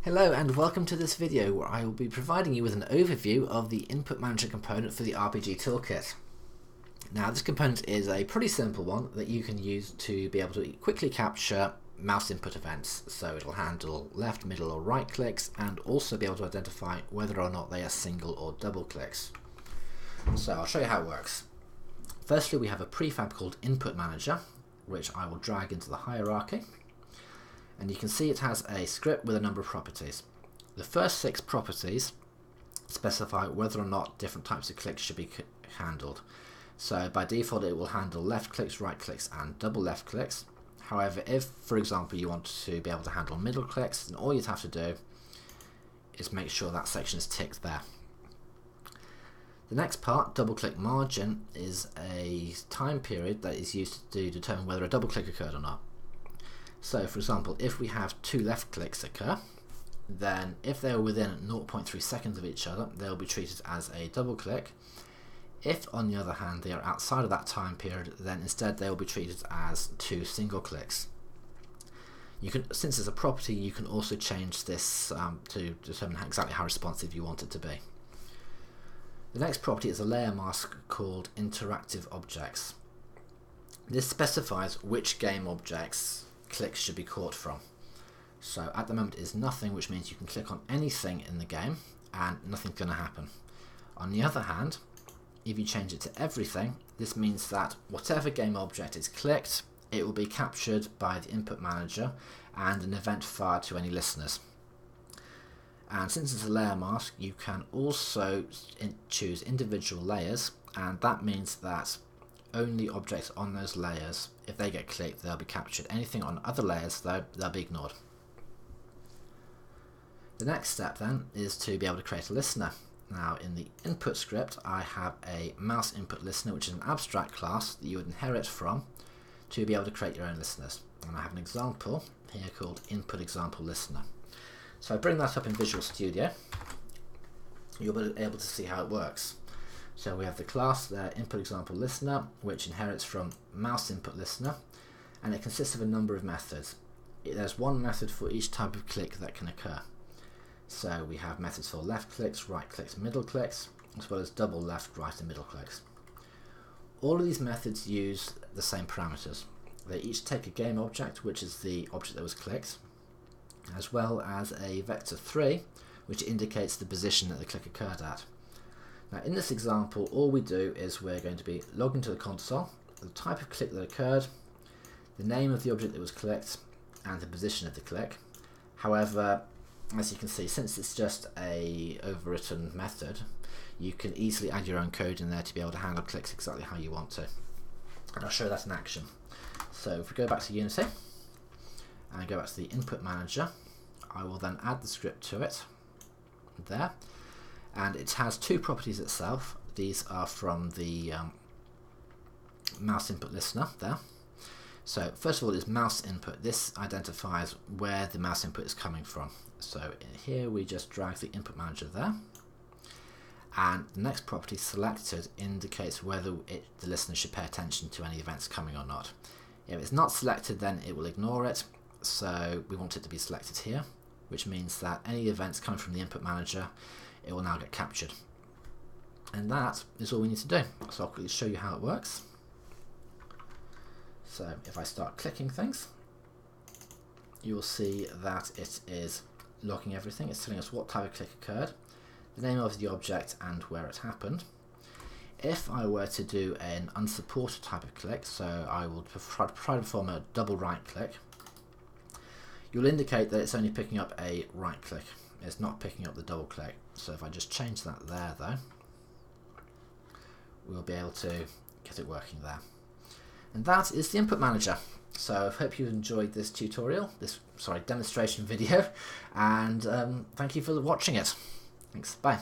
Hello and welcome to this video where I will be providing you with an overview of the Input Manager component for the RPG Toolkit. Now this component is a pretty simple one that you can use to be able to quickly capture mouse input events. So it'll handle left, middle or right clicks and also be able to identify whether or not they are single or double clicks. So I'll show you how it works. Firstly, we have a prefab called Input Manager, which I will drag into the hierarchy. And you can see it has a script with a number of properties. The first 6 properties specify whether or not different types of clicks should be handled. So by default it will handle left clicks, right clicks and double left clicks. However, if for example you want to be able to handle middle clicks, then all you'd have to do is make sure that section is ticked there. The next part, double click margin, is a time period that is used to determine whether a double click occurred or not. So for example, if we have 2 left clicks occur, then if they are within 0.3 seconds of each other, they'll be treated as a double click. If on the other hand they are outside of that time period, then instead they will be treated as 2 single clicks. Since it's a property, you can also change this to determine exactly how responsive you want it to be. The next property is a layer mask called interactive objects. This specifies which game objects clicks should be caught from. So at the moment it is nothing, which means you can click on anything in the game and nothing's going to happen. On the other hand, if you change it to everything, this means that whatever game object is clicked, it will be captured by the Input Manager and an event fired to any listeners. And since it's a layer mask, you can also choose individual layers, and that means that only objects on those layers, if they get clicked, they'll be captured. Anything on other layers, though, they'll be ignored. The next step then is to be able to create a listener. Now in the input script I have a mouse input listener, which is an abstract class that you would inherit from to be able to create your own listeners. And I have an example here called input example listener. So I bring that up in Visual Studio. You'll be able to see how it works. So we have the class there, input example listener, which inherits from mouse input listener, and it consists of a number of methods. There's one method for each type of click that can occur. So we have methods for left clicks, right clicks, middle clicks, as well as double left, right and middle clicks. All of these methods use the same parameters. They each take a game object, which is the object that was clicked, as well as a vector 3, which indicates the position that the click occurred at. Now in this example, all we do is we're going to be logged into the console, the type of click that occurred, the name of the object that was clicked, and the position of the click. However, as you can see, since it's just a overwritten method, you can easily add your own code in there to be able to handle clicks exactly how you want to. And I'll show that in action. So if we go back to Unity and go back to the Input Manager, I will then add the script to it there. And it has 2 properties itself. These are from the mouse input listener there. So first of all is mouse input. This identifies where the mouse input is coming from. So here we just drag the Input Manager there. And the next property, selected, indicates whether the listener should pay attention to any events coming or not. If it's not selected, then it will ignore it. So we want it to be selected here, which means that any events coming from the Input Manager, it will now get captured. And that is all we need to do. So I'll quickly show you how it works. So if I start clicking things, you will see that it is logging everything. It's telling us what type of click occurred, the name of the object and where it happened. If I were to do an unsupported type of click, so I will try to perform a double right click, you'll indicate that it's only picking up a right click. It's not picking up the double click. So if I just change that there though, we'll be able to get it working there. And that is the Input Manager. So I hope you enjoyed this demonstration video, and thank you for watching it. Thanks, bye.